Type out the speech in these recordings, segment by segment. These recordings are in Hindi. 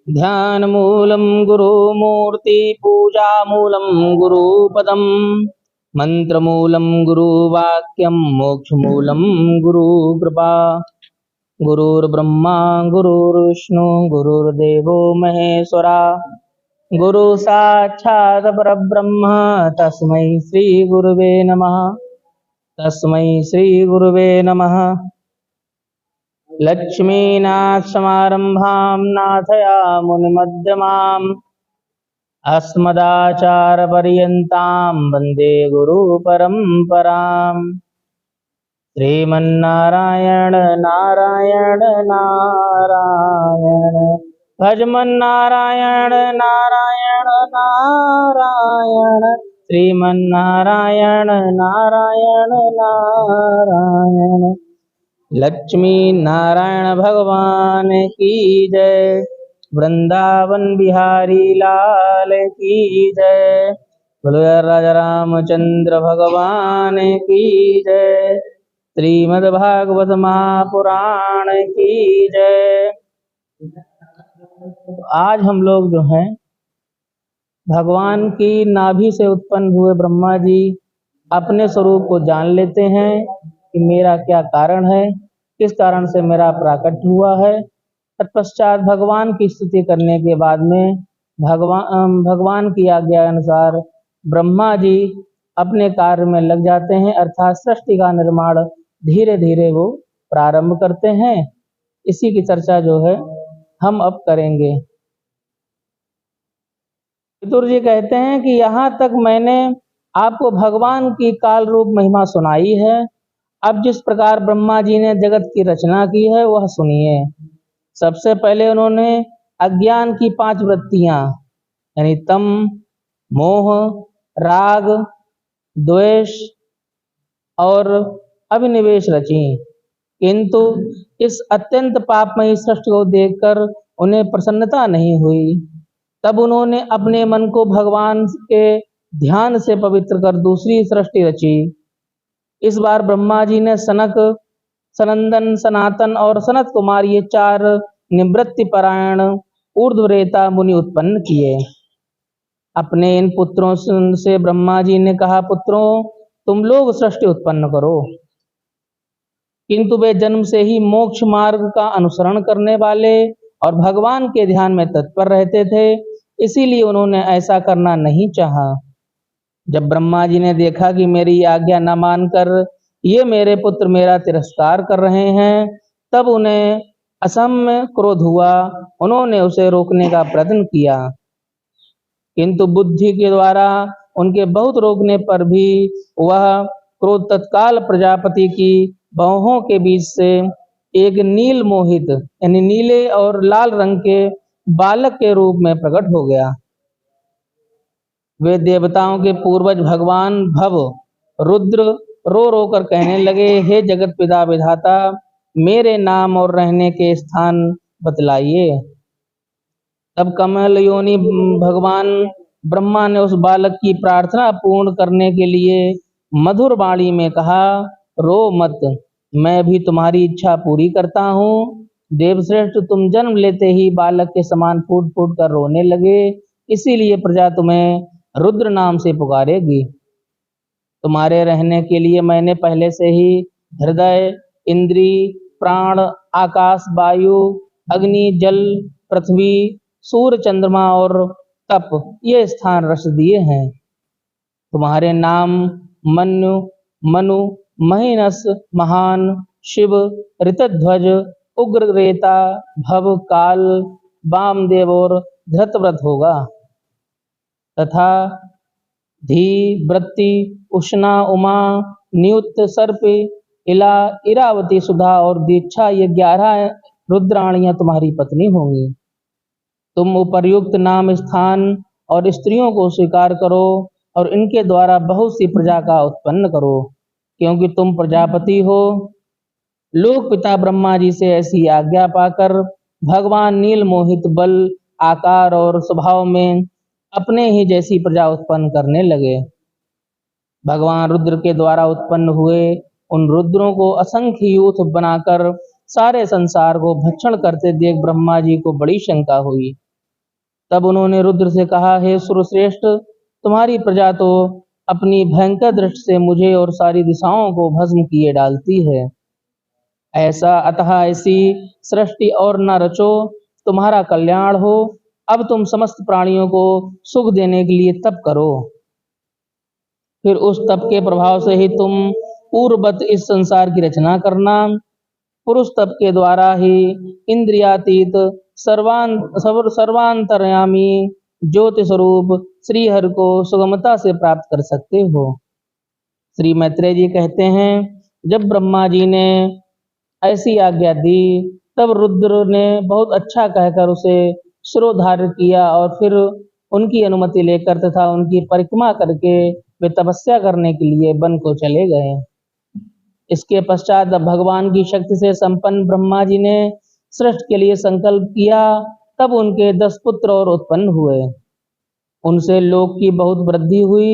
ध्यान मूलम गुरु मूर्ति पूजा मूलम गुरुपदम मंत्र मूलम गुरु वाक्यम मोक्ष मूलम गुरु कृपा गुरुर्ब्रह्मा गुरुर्विष्णु गुरुर्देवो महेश्वरा गुरु साक्षात् परब्रह्म तस्मै श्री गुरुवे नमः। तस्मै श्री गुरुवे नमः। लक्ष्मीनाथ समारंभां नाथयामुनिमध्यमाम् अस्मदाचार्यपर्यन्तां वन्दे गुरुपरम्पराम्। श्रीमन्नारायण नारायण नारायण भजमन्नारायण नारायण नारायण श्रीमन्नारायण नारायण नारायण। लक्ष्मी नारायण भगवान की जय। वृंदावन बिहारी लाल की जय। बोलो राजा रामचंद्र भगवान की जय। श्रीमद्भागवत महापुराण की जय। आज हम लोग जो हैं भगवान की नाभि से उत्पन्न हुए ब्रह्मा जी अपने स्वरूप को जान लेते हैं कि मेरा क्या कारण है, किस कारण से मेरा प्राकट्य हुआ है। तत्पश्चात भगवान की स्तुति करने के बाद में भगवान की आज्ञा अनुसार ब्रह्मा जी अपने कार्य में लग जाते हैं, अर्थात सृष्टि का निर्माण धीरे धीरे वो प्रारंभ करते हैं। इसी की चर्चा जो है हम अब करेंगे। विदुर जी कहते हैं कि यहाँ तक मैंने आपको भगवान की काल रूप महिमा सुनाई है। अब जिस प्रकार ब्रह्मा जी ने जगत की रचना की है वह सुनिए। सबसे पहले उन्होंने अज्ञान की 5 वृत्तियां यानी तम, मोह, राग, द्वेष और अभिनिवेश रची, किंतु इस अत्यंत पापमयी सृष्टि को देखकर उन्हें प्रसन्नता नहीं हुई। तब उन्होंने अपने मन को भगवान के ध्यान से पवित्र कर दूसरी सृष्टि रची। इस बार ब्रह्मा जी ने सनक, सनंदन, सनातन और सनत कुमार ये 4 निवृत्ति परायण ऊर्ध्वरेता मुनि उत्पन्न किए। अपने इन पुत्रों से ब्रह्मा जी ने कहा, पुत्रों तुम लोग सृष्टि उत्पन्न करो। किंतु वे जन्म से ही मोक्ष मार्ग का अनुसरण करने वाले और भगवान के ध्यान में तत्पर रहते थे, इसीलिए उन्होंने ऐसा करना नहीं चाहा। जब ब्रह्मा जी ने देखा कि मेरी आज्ञा न मानकर ये मेरे पुत्र मेरा तिरस्कार कर रहे हैं, तब उन्हें असम्य क्रोध हुआ। उन्होंने उसे रोकने का प्रयत्न किया, किंतु बुद्धि के द्वारा उनके बहुत रोकने पर भी वह क्रोध तत्काल प्रजापति की बाहों के बीच से एक नील मोहित यानी नीले और लाल रंग के बालक के रूप में प्रकट हो गया। वे देवताओं के पूर्वज भगवान भव रुद्र रो रो कर कहने लगे, हे जगत पिता विधाता, मेरे नाम और रहने के स्थान बतलाइए। तब कमल योनि भगवान ब्रह्मा ने उस बालक की प्रार्थना पूर्ण करने के लिए मधुर वाणी में कहा, रो मत, मैं भी तुम्हारी इच्छा पूरी करता हूँ। देवश्रेष्ठ, तुम जन्म लेते ही बालक के समान फूट फूट कर रोने लगे, इसीलिए प्रजा तुम्हें रुद्र नाम से पुकारेगी। तुम्हारे रहने के लिए मैंने पहले से ही हृदय, इंद्री, प्राण, आकाश, वायु, अग्नि, जल, पृथ्वी, सूर्य, चंद्रमा और तप ये स्थान रच दिए हैं। तुम्हारे नाम मनु, मनु, महीनस, महान, शिव, ऋतध्वज, उग्ररेता, भव, काल, वामदेव और धृतव्रत होगा, तथा धी, वृत्ति, उष्णा, उमा, नियुक्त, सर्प, इला, इरावती, सुधा और दीक्षा ये 11 रुद्राणियां तुम्हारी पत्नी होंगी। तुम उपर्युक्त नाम, स्थान और स्त्रियों को स्वीकार करो और इनके द्वारा बहुत सी प्रजा का उत्पन्न करो, क्योंकि तुम प्रजापति हो। लोक पिता ब्रह्मा जी से ऐसी आज्ञा पाकर भगवान नील मोहित बल, आकार और स्वभाव में अपने ही जैसी प्रजा उत्पन्न करने लगे। भगवान रुद्र के द्वारा उत्पन्न हुए उन रुद्रों को असंख्य यूथ बनाकर सारे संसार को भक्षण करते देख ब्रह्मा जी को बड़ी शंका हुई। तब उन्होंने रुद्र से कहा, हे सुरश्रेष्ठ, तुम्हारी प्रजा तो अपनी भयंकर दृष्टि से मुझे और सारी दिशाओं को भस्म किए डालती है। अतः ऐसी सृष्टि और न रचो, तुम्हारा कल्याण हो। अब तुम समस्त प्राणियों को सुख देने के लिए तप करो। फिर उस तप के प्रभाव से ही तुम पूर्ववत इस संसार की रचना करना। पुरुष तप के द्वारा ही इंद्रियातीत सर्वांतर्यामी ज्योति स्वरूप श्री हरि को सुगमता से प्राप्त कर सकते हो। श्री मैत्रेय जी कहते हैं, जब ब्रह्मा जी ने ऐसी आज्ञा दी तब रुद्र ने बहुत अच्छा कहकर उसे शिरोधार्य किया और फिर उनकी अनुमति लेकर तथा उनकी परिक्रमा करके वे तपस्या करने के लिए वन को चले गए। इसके पश्चात भगवान की शक्ति से संपन्न ब्रह्मा जी ने सृष्टि के लिए संकल्प किया। तब उनके 10 पुत्र और उत्पन्न हुए। उनसे लोक की बहुत वृद्धि हुई।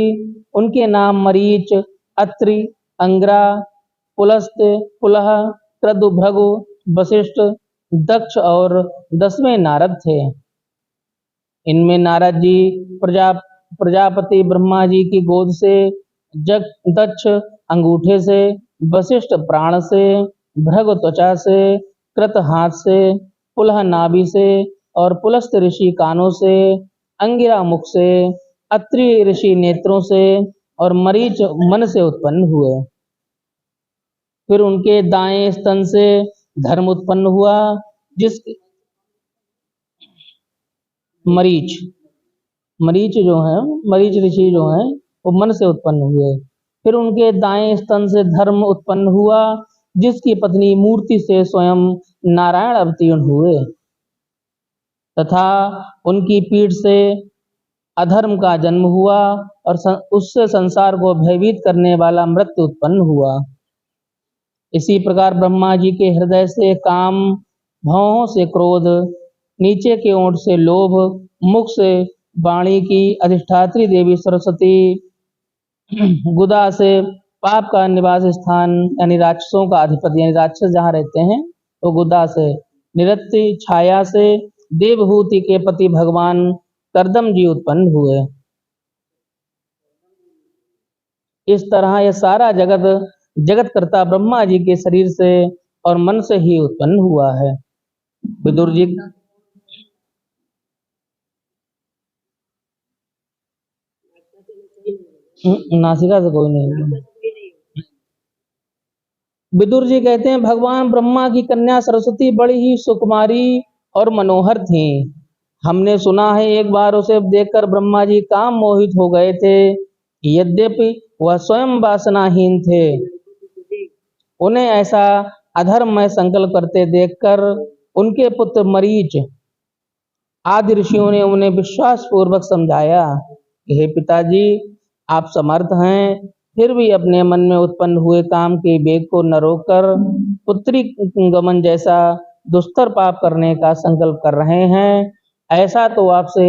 उनके नाम मरीच, अत्रि, अंग्रा, पुलस्त, पुलह, क्रतु, भृगु, वशिष्ठ, दक्ष और 10वें नारद थे। इनमें नारद जी प्रजापति ब्रह्मा जी की गोद से, दक्ष अंगूठे से, वशिष्ठ प्राण से, भृगु त्वचा से, कृत हाथ से, पुलह नाभि से और पुलस्त ऋषि कानों से, अंगिरा मुख से, अत्रि ऋषि नेत्रों से और मरीच मन से उत्पन्न हुए। फिर उनके दाएं स्तन से धर्म उत्पन्न हुआ, जिस मरीच ऋषि जो हैं वो मन से उत्पन्न हुए। फिर उनके दाएं स्तन से धर्म उत्पन्न हुआ, जिसकी पत्नी मूर्ति से स्वयं नारायण अवतीर्ण हुए, तथा उनकी पीठ से अधर्म का जन्म हुआ और उससे संसार को भयभीत करने वाला मृत्यु उत्पन्न हुआ। इसी प्रकार ब्रह्मा जी के हृदय से काम, भौहों से क्रोध, नीचे के ओंठ से लोभ, मुख से वाणी की अधिष्ठात्री देवी सरस्वती, गुदा से पाप का निवास स्थान यानी राक्षसों का अधिपति यानी राक्षस जहाँ रहते हैं वो गुदा से, निरत्ति छाया से देवहूति के पति भगवान कर्दम जी उत्पन्न हुए। इस तरह यह सारा जगत कर्ता ब्रह्मा जी के शरीर से और मन से ही उत्पन्न हुआ है। विदुर जी नासिका से कोई नहीं। विदुर जी कहते हैं, भगवान ब्रह्मा की कन्या सरस्वती बड़ी ही सुकुमारी और मनोहर थी। हमने सुना है एक बार उसे देखकर ब्रह्मा जी काम मोहित हो गए थे। यद्यपि वह स्वयं वासनाहीन थे, उन्हें ऐसा अधर्ममय संकल्प करते देखकर उनके पुत्र मरीच आदि ऋषियों ने उन्हें विश्वास पूर्वक समझाया कि हे पिताजी, आप समर्थ हैं, फिर भी अपने मन में उत्पन्न हुए काम के वेग को न रोककर पुत्री गमन जैसा दुस्तर पाप करने का संकल्प कर रहे हैं। ऐसा तो आपसे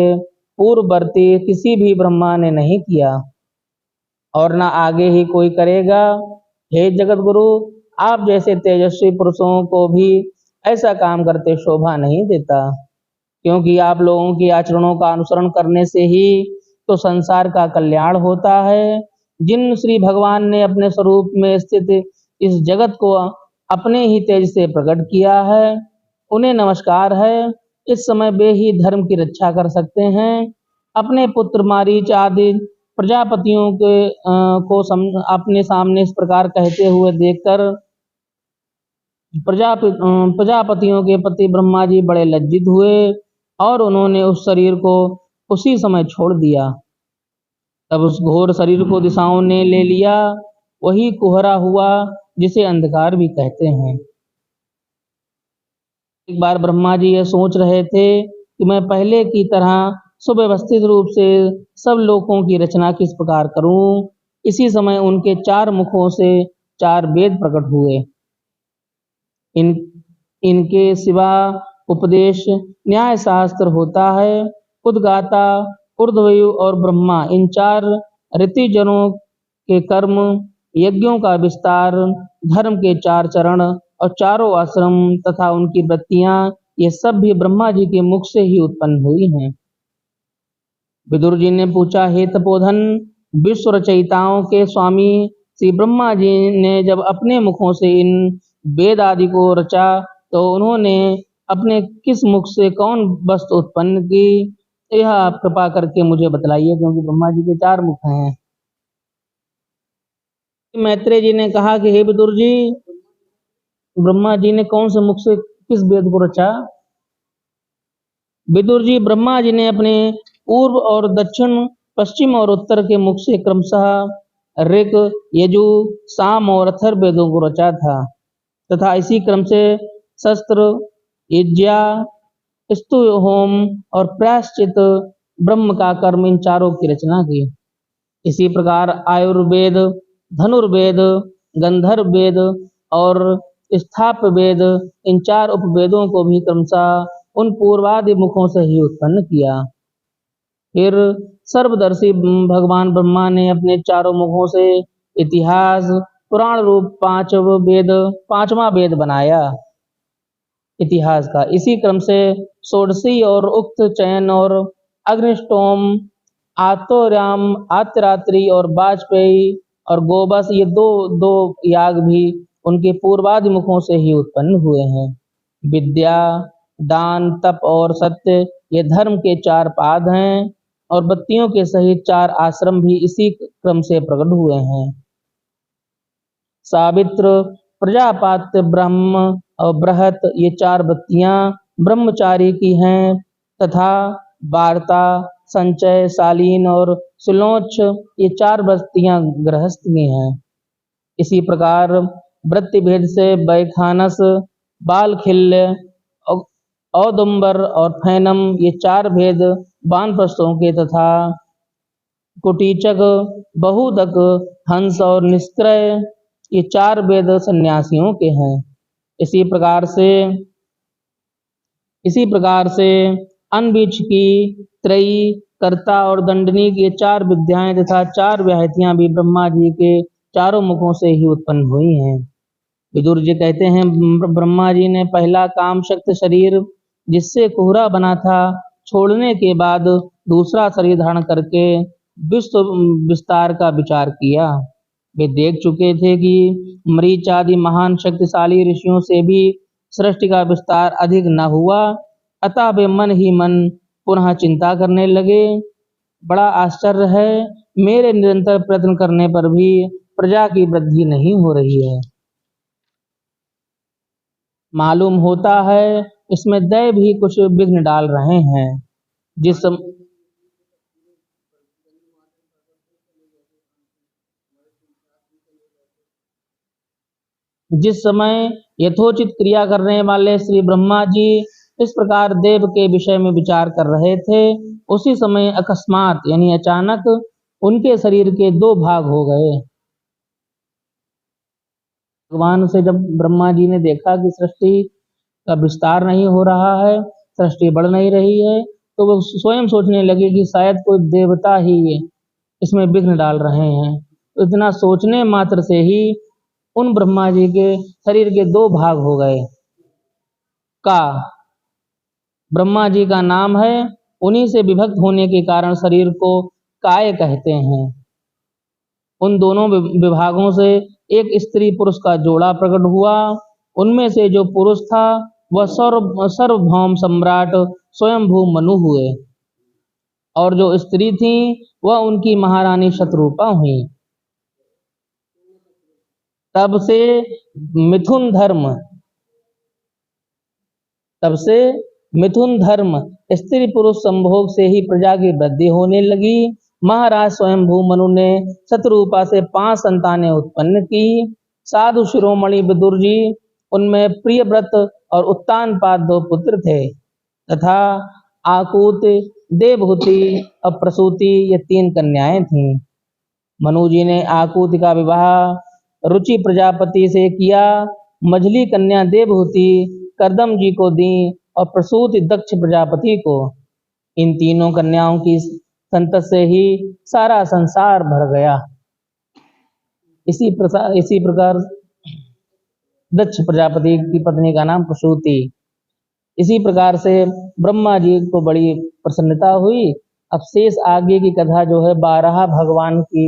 पूर्ववर्ती किसी भी ब्रह्मा ने नहीं किया और न आगे ही कोई करेगा। हे जगत गुरु, आप जैसे तेजस्वी पुरुषों को भी ऐसा काम करते शोभा नहीं देता, क्योंकि आप लोगों की आचरणों का अनुसरण करने से ही तो संसार का कल्याण होता है। जिन श्री भगवान ने अपने स्वरूप में स्थित इस जगत को अपने ही तेज से प्रकट किया है, उन्हें नमस्कार है। इस समय वे ही धर्म की रक्षा कर सकते हैं। अपने पुत्र मारीच आदि प्रजापतियों को अपने सामने इस प्रकार कहते हुए देखकर प्रजापतियों के पति ब्रह्मा जी बड़े लज्जित हुए और उन्होंने उस शरीर को उसी समय छोड़ दिया। तब उस घोर शरीर को दिशाओं ने ले लिया। वही कोहरा हुआ जिसे अंधकार भी कहते हैं। एक बार ब्रह्मा जी ये सोच रहे थे कि मैं पहले की तरह सुव्यवस्थित रूप से सब लोकों की रचना किस प्रकार करूं। इसी समय उनके 4 मुखों से 4 वेद प्रकट हुए। इन इनके सिवा उपदेश न्याय शास्त्र होता है। उद्गाता, ऊर्ध्वयु और ब्रह्मा इन 4 ऋतिजनों के कर्म, यज्ञों का विस्तार, धर्म के 4 चरण और चारों आश्रम तथा उनकी वृत्तियां, ये सब भी ब्रह्मा जी के मुख से ही उत्पन्न हुई हैं। विदुर जी ने पूछा, हे तपोधन, विश्व रचयिताओं के स्वामी श्री ब्रह्मा जी ने जब अपने मुखों से इन वेद आदि को रचा तो उन्होंने अपने किस मुख से कौन वस्तु उत्पन्न की, यह आप कृपा करके मुझे बतलाइए, क्योंकि ब्रह्मा जी के 4 मुख हैं। मैत्रेय जी ने कहा कि हे विदुर जी, ब्रह्मा जी ने कौन से मुख से किस वेद को रचा। विदुर जी, ब्रह्मा जी ने अपने पूर्व और दक्षिण, पश्चिम और उत्तर के मुख से क्रमशः ऋक, यजु, साम और अथर्व वेदों को रचा था तथा इसी क्रम से शस्त्र, यज्ञा, स्तु, होम और प्रायश्चित ब्रह्म का कर्म, इन चारों की रचना की। इसी प्रकार आयुर्वेद, धनुर्वेद, गंधर्व वेद और स्थाप वेद, इन 4 उपवेदों को भी क्रमशः उन पूर्वादि मुखों से ही उत्पन्न किया। फिर सर्वदर्शी भगवान ब्रह्मा ने अपने 4 मुखों से इतिहास, पुराण रूप 5वां वेद बनाया इतिहास का। इसी क्रम से षोडशी और उक्त चयन और अग्निष्टोम, आत्तोराम, आत्यरात्रि और वाजपेयी और गोबस, ये दो याग भी उनके पूर्वादि मुखों से ही उत्पन्न हुए हैं। विद्या, दान, तप और सत्य, ये धर्म के 4 पाद हैं और बत्तियों के सहित 4 आश्रम भी इसी क्रम से प्रकट हुए हैं। सावित्र, प्रजापात्य, ब्रह्म और बृहत, ये 4 बत्तियां ब्रह्मचारी की हैं तथा वार्ता, संचय, शालीन और सुलोच, ये 4 बत्तियां गृहस्थ की हैं। इसी प्रकार वृत्ति भेद से वैखानस, बालखिल्य, औदुंबर और फैनम, ये 4 भेद वानप्रस्थों के तथा कुटीचक, बहुदक, हंस और निष्क्रय, ये 4 वेद सन्यासियों के हैं। इसी प्रकार से अनबीच की, त्रयी, कर्ता और दंडनी की 4 विद्याएं तथा 4 व्याहतियां भी ब्रह्मा जी के 4 मुखों से ही उत्पन्न हुई हैं। विदुर जी कहते हैं, ब्रह्मा जी ने पहला काम शक्ति शरीर, जिससे कोहरा बना था, छोड़ने के बाद दूसरा शरीर धारण करके विश्व विस्तार का विचार किया। वे देख चुके थे कि मरीच आदि महान शक्तिशाली ऋषियों से भी सृष्टि का विस्तार अधिक न हुआ, अतः वे मन ही मन पुनः चिंता करने लगे। बड़ा आश्चर्य है, मेरे निरंतर प्रयत्न करने पर भी प्रजा की वृद्धि नहीं हो रही है। मालूम होता है इसमें दैव भी कुछ विघ्न डाल रहे हैं। जिस समय यथोचित क्रिया करने वाले श्री ब्रह्मा जी इस प्रकार देव के विषय में विचार कर रहे थे, उसी समय अकस्मात यानी अचानक उनके शरीर के 2 भाग हो गए। भगवान से जब ब्रह्मा जी ने देखा कि सृष्टि का विस्तार नहीं हो रहा है, सृष्टि बढ़ नहीं रही है, तो वो स्वयं सोचने लगे कि शायद कोई देवता ही इसमें विघ्न डाल रहे हैं। इतना सोचने मात्र से ही उन ब्रह्मा जी के शरीर के 2 भाग हो गए। का ब्रह्मा जी का नाम है, उन्हीं से विभक्त होने के कारण शरीर को काय कहते हैं। उन दोनों विभागों से एक स्त्री पुरुष का जोड़ा प्रकट हुआ। उनमें से जो पुरुष था वह सर्वभौम सम्राट स्वयंभू मनु हुए और जो स्त्री थी वह उनकी महारानी शतरूपा हुई। तब से मिथुन धर्म स्त्री पुरुष संभोग से ही प्रजा की वृद्धि होने लगी। महाराज स्वयंभू मनु ने शतरूपा से 5 संतानें उत्पन्न की। साधु शिरोमणि विदुर जी, उनमें प्रियव्रत और उत्तानपाद 2 पुत्र थे तथा आकूत, देवहूति और प्रसूति, ये 3 कन्याएं थीं। मनु जी ने आकुति का विवाह रुचि प्रजापति से किया। मझली कन्या देवहूति करदम जी को दी और प्रसूति दक्ष प्रजापति को। इन तीनों कन्याओं की संतत से ही सारा संसार भर गया। इसी प्रकार दक्ष प्रजापति की पत्नी का नाम प्रसूति। इसी प्रकार से ब्रह्मा जी को बड़ी प्रसन्नता हुई। अब शेष आगे की कथा जो है 12 भगवान की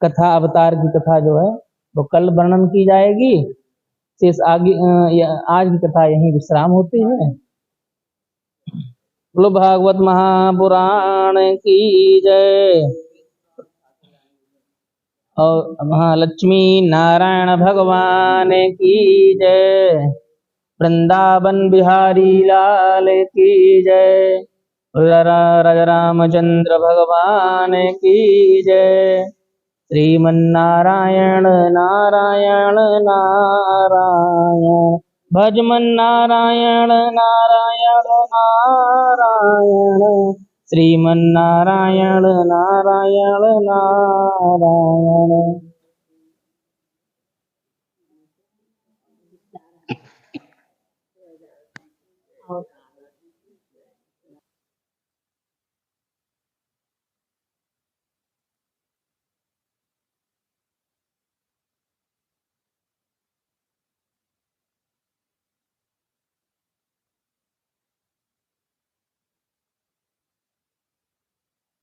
कथा, अवतार की कथा जो है वो कल वर्णन की जाएगी। शेष आगे आज की कथा यहीं विश्राम होती है। बोलो भागवत महापुराण की जय। और महालक्ष्मी नारायण भगवान की जय। वृंदावन बिहारी लाल की जय। राजा रामचंद्र भगवान की जय। श्रीमन्नारायण नारायण नारायण, भजमन नारायण नारायण नारायण, श्रीमन्नारायण नारायण नारायण।